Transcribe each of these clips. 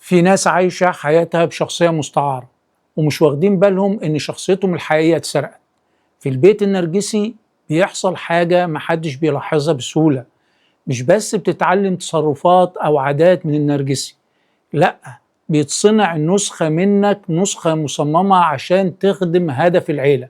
في ناس عايشة حياتها بشخصية مستعارة ومش واخدين بالهم إن شخصيتهم الحقيقية اتسرقت. في البيت النرجسي بيحصل حاجة محدش بيلاحظها بسهولة، مش بس بتتعلم تصرفات أو عادات من النرجسي، لأ، بيتصنع النسخة منك، نسخة مصممة عشان تخدم هدف العيلة،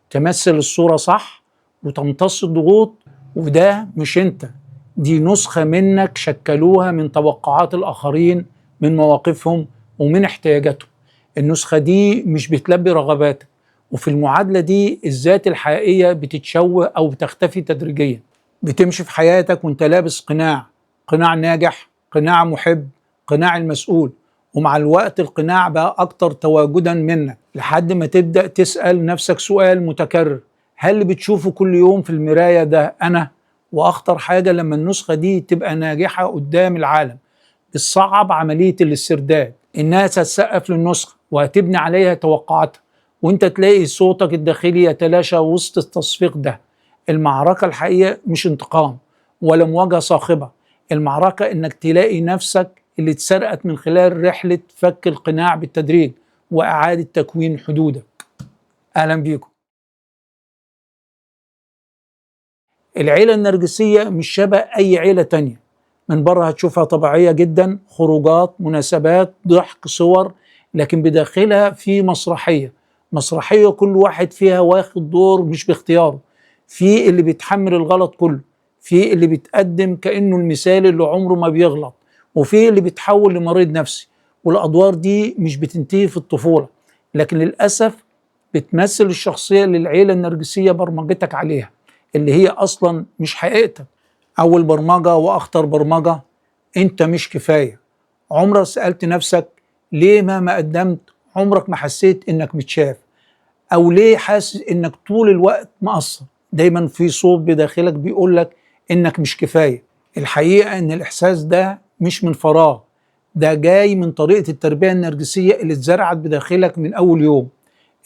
تمثل الصورة صح وتمتص الضغوط. وده مش انت، دي نسخة منك شكلوها من توقعات الآخرين، من مواقفهم ومن احتياجاتهم. النسخة دي مش بتلبي رغباتك، وفي المعادلة دي الذات الحقيقية بتتشوه أو بتختفي تدريجيا. بتمشي في حياتك وانت لابس قناع، قناع ناجح، قناع محب، قناع المسؤول، ومع الوقت القناع بقى أكتر تواجدا منك، لحد ما تبدأ تسأل نفسك سؤال متكرر: هل اللي بتشوفه كل يوم في المراية ده أنا؟ وأخطر حاجة لما النسخة دي تبقى ناجحة قدام العالم، بتصعب عملية الاسترداد. الناس هتسقف للنسخة وهتبني عليها توقعاتها، وانت تلاقي صوتك الداخلي يتلاشى وسط التصفيق ده. المعركة الحقيقية مش انتقام ولا مواجهة صاخبة، المعركة انك تلاقي نفسك اللي اتسرقت من خلال رحلة فك القناع بالتدريج وإعادة تكوين حدودك. أهلا بيكم. العيلة النرجسية مش شبه أي عيلة تانية، من بره هتشوفها طبيعية جدا، خروجات، مناسبات، ضحك، صور، لكن بداخلها في مسرحية. مسرحية كل واحد فيها واخد دور مش باختياره، في اللي بيتحمل الغلط كله، في اللي بيتقدم كأنه المثال اللي عمره ما بيغلط، وفي اللي بيتحول لمريض نفسي. والأدوار دي مش بتنتهي في الطفولة، لكن للأسف بتمثل الشخصية اللي العيلة النرجسية برمجتك عليها، اللي هي أصلا مش حقيقتك. أول برمجة وأخطر برمجة: أنت مش كفاية. عمرك سألت نفسك ليه مهما قدمت عمرك ما حسيت إنك متشاف؟ أو ليه حاسس إنك طول الوقت مقصر؟ دايما في صوت بداخلك بيقولك إنك مش كفاية. الحقيقة إن الإحساس ده مش من فراغ، ده جاي من طريقة التربية النرجسية اللي اتزرعت بداخلك من أول يوم.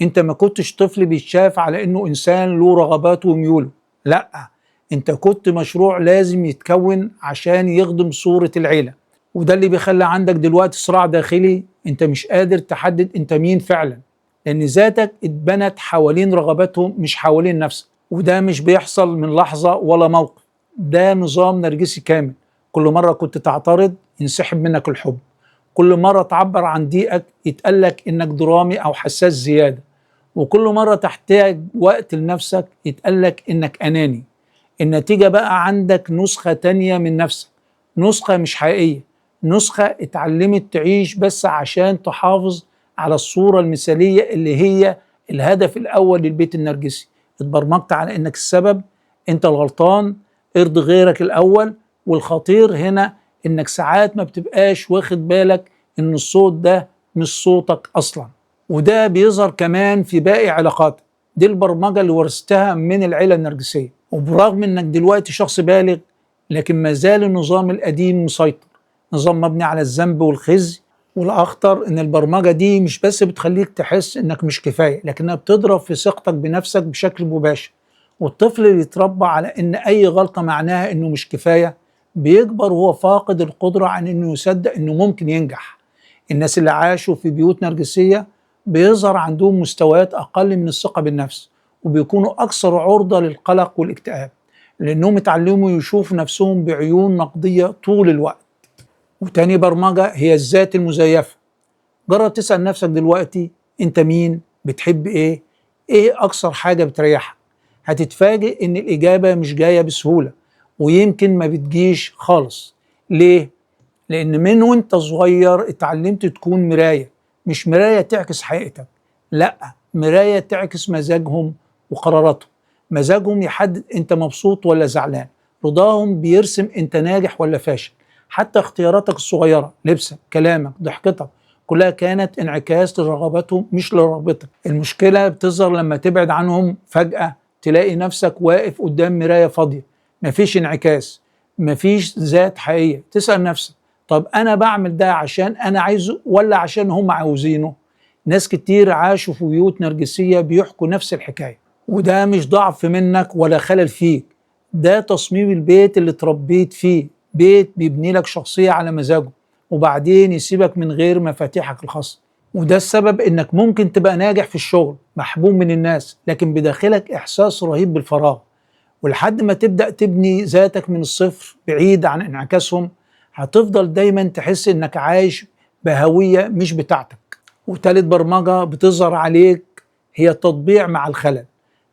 أنت ما كنتش طفل بيتشاف على إنه إنسان له رغباته وميوله، لأ، انت كنت مشروع لازم يتكون عشان يخدم صورة العيلة. وده اللي بيخلي عندك دلوقتي صراع داخلي، انت مش قادر تحدد انت مين فعلا، لان ذاتك اتبنت حوالين رغباتهم مش حوالين نفسك. وده مش بيحصل من لحظة ولا موقف، ده نظام نرجسي كامل. كل مرة كنت تعترض ينسحب منك الحب، كل مرة تعبر عن ضيقك يتقالك انك درامي او حساس زيادة، وكل مرة تحتاج وقت لنفسك يتقالك انك اناني. النتيجة بقى عندك نسخة تانية من نفسك، نسخة مش حقيقية، نسخة اتعلمت تعيش بس عشان تحافظ على الصورة المثالية اللي هي الهدف الأول للبيت النرجسي. اتبرمجت على إنك السبب، أنت الغلطان، ارضي غيرك الأول. والخطير هنا إنك ساعات ما بتبقاش واخد بالك إن الصوت ده مش صوتك أصلا. وده بيظهر كمان في باقي علاقاتك. دي البرمجة اللي ورثتها من العيلة النرجسية. وبرغم انك دلوقتي شخص بالغ، لكن ما زال النظام القديم مسيطر، نظام مبني على الذنب والخزي. والاخطر ان البرمجة دي مش بس بتخليك تحس انك مش كفاية، لكنها بتضرب في ثقتك بنفسك بشكل مباشر. والطفل اللي يتربى على ان اي غلطة معناها انه مش كفاية، بيكبر وهو فاقد القدرة عن انه يصدق انه ممكن ينجح. الناس اللي عاشوا في بيوت نرجسية بيظهر عندهم مستويات اقل من الثقة بالنفس، وبيكونوا أكثر عرضة للقلق والاكتئاب، لأنهم اتعلموا يشوفوا نفسهم بعيون نقدية طول الوقت. وتاني برمجة هي الذات المزيفة. جرب تسأل نفسك دلوقتي: أنت مين؟ بتحب إيه؟ إيه أكثر حاجة بتريحك؟ هتتفاجئ إن الإجابة مش جاية بسهولة، ويمكن ما بتجيش خالص. ليه؟ لأن من وأنت صغير اتعلمت تكون مراية، مش مراية تعكس حقيقتك، لأ، مراية تعكس مزاجهم وقراراتهم. مزاجهم يحدد انت مبسوط ولا زعلان، رضاهم بيرسم انت ناجح ولا فاشل. حتى اختياراتك الصغيرة، لبسك، كلامك، ضحكتك، كلها كانت انعكاس لرغباتهم مش لرغبتك. المشكلة بتظهر لما تبعد عنهم فجأة، تلاقي نفسك واقف قدام مراية فاضية، مفيش انعكاس، مفيش ذات حقيقية. تسأل نفسك: طب أنا بعمل ده عشان أنا عايزه ولا عشان هم عاوزينه؟ ناس كتير عاشوا في بيوت نرجسية بيحكوا نفس الحكاية. وده مش ضعف منك ولا خلل فيك، ده تصميم البيت اللي اتربيت فيه، بيت بيبني لك شخصية على مزاجه، وبعدين يسيبك من غير مفاتيحك الخاصة. وده السبب انك ممكن تبقى ناجح في الشغل، محبوب من الناس، لكن بداخلك احساس رهيب بالفراغ. ولحد ما تبدأ تبني ذاتك من الصفر بعيد عن انعكاسهم، هتفضل دايما تحس انك عايش بهوية مش بتاعتك. وتالت برمجة بتظهر عليك هي التطبيع مع الخلل.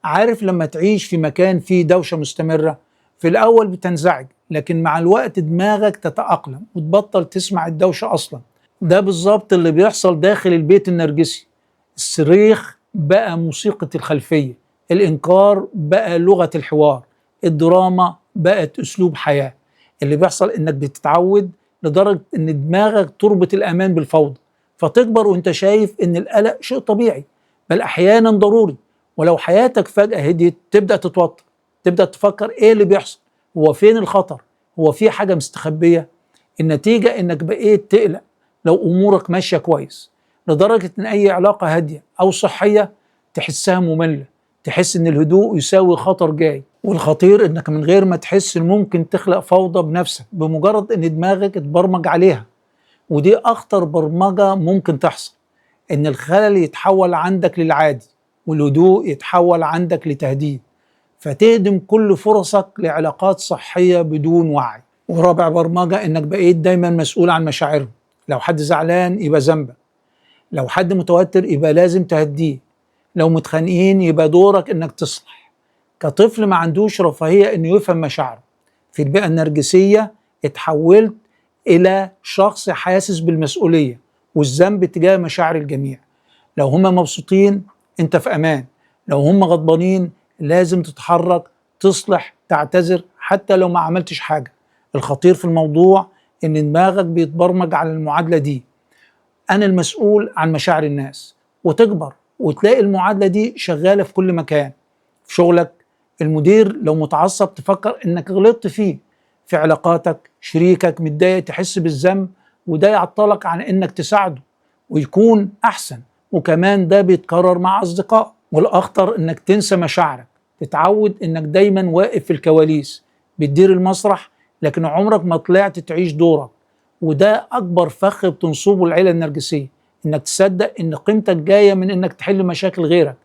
عارف لما تعيش في مكان فيه دوشة مستمرة، في الأول بتنزعج، لكن مع الوقت دماغك تتأقلم وتبطل تسمع الدوشة أصلا. ده بالظبط اللي بيحصل داخل البيت النرجسي. الصريخ بقى موسيقى الخلفية، الإنكار بقى لغة الحوار، الدراما بقت أسلوب حياة. اللي بيحصل إنك بتتعود لدرجة إن دماغك تربط الأمان بالفوضى، فتكبر وإنت شايف إن القلق شيء طبيعي، بل أحيانا ضروري. ولو حياتك فجأة هديت تبدأ تتوتر، تبدأ تفكر إيه اللي بيحصل، هو فين الخطر، هو في حاجة مستخبية. النتيجة إنك بقيت تقلق لو أمورك ماشية كويس، لدرجة إن أي علاقة هادية أو صحية تحسها مملة، تحس إن الهدوء يساوي خطر جاي. والخطير إنك من غير ما تحس ممكن تخلق فوضى بنفسك بمجرد إن دماغك اتبرمج عليها. ودي أخطر برمجة ممكن تحصل، إن الخلل يتحول عندك للعادي والهدوء يتحول عندك لتهديد، فتهدم كل فرصك لعلاقات صحية بدون وعي. ورابع برمجة إنك بقيت دايما مسؤول عن مشاعرهم. لو حد زعلان يبقى ذنبك، لو حد متوتر يبقى لازم تهديه، لو متخانقين يبقى دورك إنك تصلح. كطفل ما عندوش رفاهية إنه يفهم مشاعره. في البيئة النرجسية اتحولت إلى شخص حاسس بالمسؤولية والذنب تجاه مشاعر الجميع. لو هم مبسوطين أنت في أمان، لو هم غضبانين لازم تتحرك، تصلح، تعتذر حتى لو ما عملتش حاجة. الخطير في الموضوع إن دماغك بيتبرمج على المعادلة دي، أنا المسؤول عن مشاعر الناس، وتكبر وتلاقي المعادلة دي شغالة في كل مكان. في شغلك المدير لو متعصب تفكر إنك غلطت فيه، في علاقاتك شريكك متضايق تحس بالذنب، وده يعطلك عن إنك تساعده ويكون أحسن. وكمان ده بيتكرر مع أصدقاء. والأخطر إنك تنسى مشاعرك، تتعود إنك دايما واقف في الكواليس بتدير المسرح، لكن عمرك ما طلعت تعيش دورك. وده أكبر فخ بتنصبه العيلة النرجسية، إنك تصدق إن قيمتك جاية من إنك تحل مشاكل غيرك،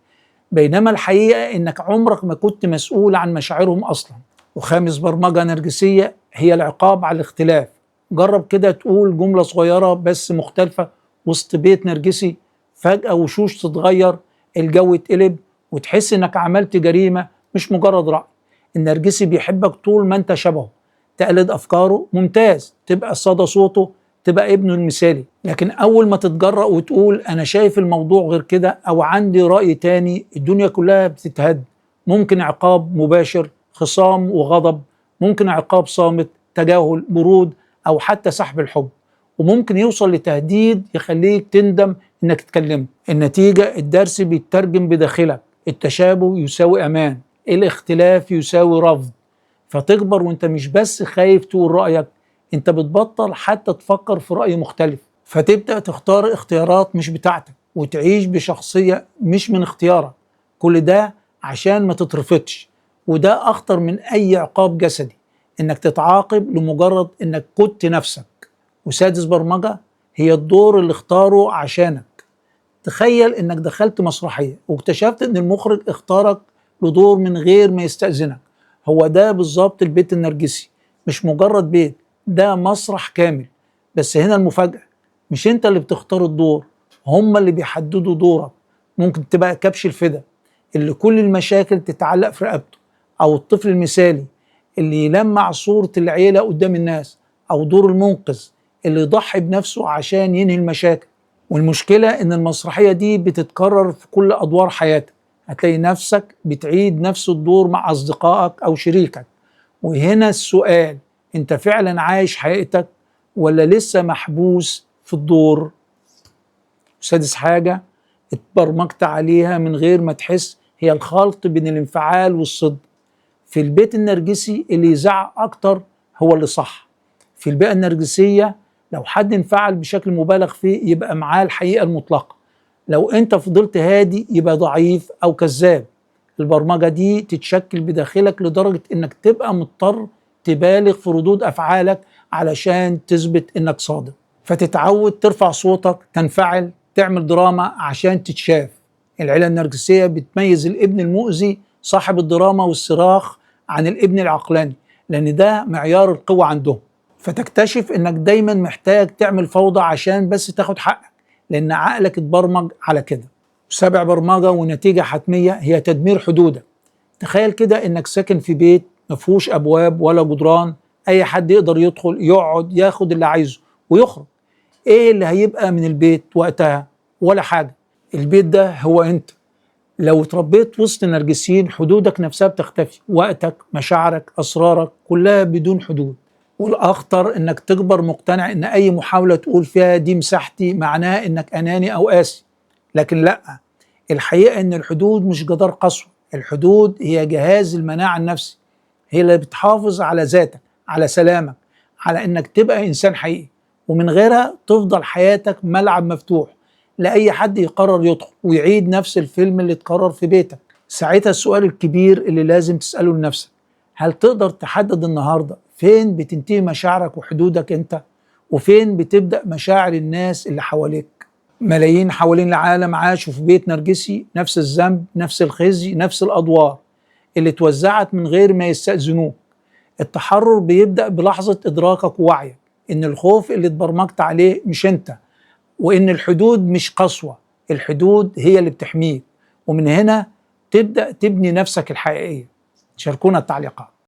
بينما الحقيقة إنك عمرك ما كنت مسؤول عن مشاعرهم أصلا. وخامس برمجة نرجسية هي العقاب على الاختلاف. جرب كده تقول جملة صغيرة بس مختلفة وسط بيت نرجسي، فجأة وشوش تتغير، الجو يتقلب، وتحس إنك عملت جريمة مش مجرد رأي. النرجسي بيحبك طول ما أنت شبهه، تقلد أفكاره ممتاز، تبقى صدى صوته، تبقى ابنه المثالي. لكن أول ما تتجرأ وتقول أنا شايف الموضوع غير كده أو عندي رأي تاني، الدنيا كلها بتتهد. ممكن عقاب مباشر، خصام وغضب، ممكن عقاب صامت، تجاهل، برود، أو حتى سحب الحب، وممكن يوصل لتهديد يخليك تندم إنك اتكلمت. النتيجة الدرس بيترجم بداخلك، التشابه يساوي أمان، الاختلاف يساوي رفض. فتكبر وانت مش بس خايف تقول رأيك، انت بتبطل حتى تفكر في رأي مختلف، فتبدأ تختار اختيارات مش بتاعتك وتعيش بشخصية مش من اختيارك. كل ده عشان ما تترفضش. وده أخطر من أي عقاب جسدي، انك تتعاقب لمجرد انك كنت نفسك. وسادس برمجة هي الدور اللي اختاره عشانك. تخيل انك دخلت مسرحية واكتشفت ان المخرج اختارك لدور من غير ما يستأذنك. هو ده بالظبط البيت النرجسي، مش مجرد بيت، ده مسرح كامل. بس هنا المفاجأة، مش انت اللي بتختار الدور، هم اللي بيحددوا دورك. ممكن تبقى كبش الفدا اللي كل المشاكل تتعلق في رقبته، او الطفل المثالي اللي يلمع صورة العيلة قدام الناس، او دور المنقذ اللي يضحي بنفسه عشان ينهي المشاكل. والمشكلة إن المسرحية دي بتتكرر في كل أدوار حياتك. هتلاقي نفسك بتعيد نفس الدور مع أصدقائك أو شريكك. وهنا السؤال، أنت فعلا عايش حقيقتك ولا لسه محبوس في الدور؟ سادس حاجة اتبرمجت عليها من غير ما تحس هي الخلط بين الانفعال والصدق. في البيت النرجسي اللي يزعق أكتر هو اللي صح. في البيئة النرجسية لو حد انفعل بشكل مبالغ فيه يبقى معاه الحقيقة المطلقة، لو انت فضلت هادي يبقى ضعيف أو كذاب. البرمجة دي تتشكل بداخلك لدرجة انك تبقى مضطر تبالغ في ردود أفعالك علشان تثبت انك صادق. فتتعود ترفع صوتك، تنفعل، تعمل دراما عشان تتشاف. العيلة النرجسية بتميز الابن المؤذي صاحب الدراما والصراخ عن الابن العقلاني، لأن ده معيار القوة عندهم. فتكتشف إنك دايما محتاج تعمل فوضى عشان بس تاخد حقك، لأن عقلك اتبرمج على كده. سابع برمجة ونتيجة حتمية هي تدمير حدودك. تخيل كده إنك ساكن في بيت مفهوش أبواب ولا جدران، أي حد يقدر يدخل يقعد ياخد اللي عايزه ويخرج. إيه اللي هيبقى من البيت وقتها؟ ولا حاجة. البيت ده هو أنت. لو اتربيت وسط نرجسيين حدودك نفسها بتختفي، وقتك، مشاعرك، أسرارك كلها بدون حدود. والأخطر إنك تكبر مقتنع إن أي محاولة تقول فيها دي مساحتي معناه إنك أناني أو قاسي. لكن لأ، الحقيقة إن الحدود مش جدار قسوة، الحدود هي جهاز المناعة النفسي، هي اللي بتحافظ على ذاتك، على سلامك، على إنك تبقى إنسان حقيقي. ومن غيرها تفضل حياتك ملعب مفتوح لأي حد يقرر يدخل ويعيد نفس الفيلم اللي اتكرر في بيتك. ساعتها السؤال الكبير اللي لازم تسأله لنفسك: هل تقدر تحدد النهاردة فين بتنتهي مشاعرك وحدودك أنت، وفين بتبدأ مشاعر الناس اللي حواليك؟ ملايين حوالين العالم عاشوا في بيت نرجسي، نفس الذنب، نفس الخزي، نفس الأدوار اللي اتوزعت من غير ما يستأذنوك. التحرر بيبدأ بلحظة إدراكك ووعيك إن الخوف اللي اتبرمجت عليه مش أنت، وإن الحدود مش قسوة، الحدود هي اللي بتحميك. ومن هنا تبدأ تبني نفسك الحقيقية. شاركونا التعليقات.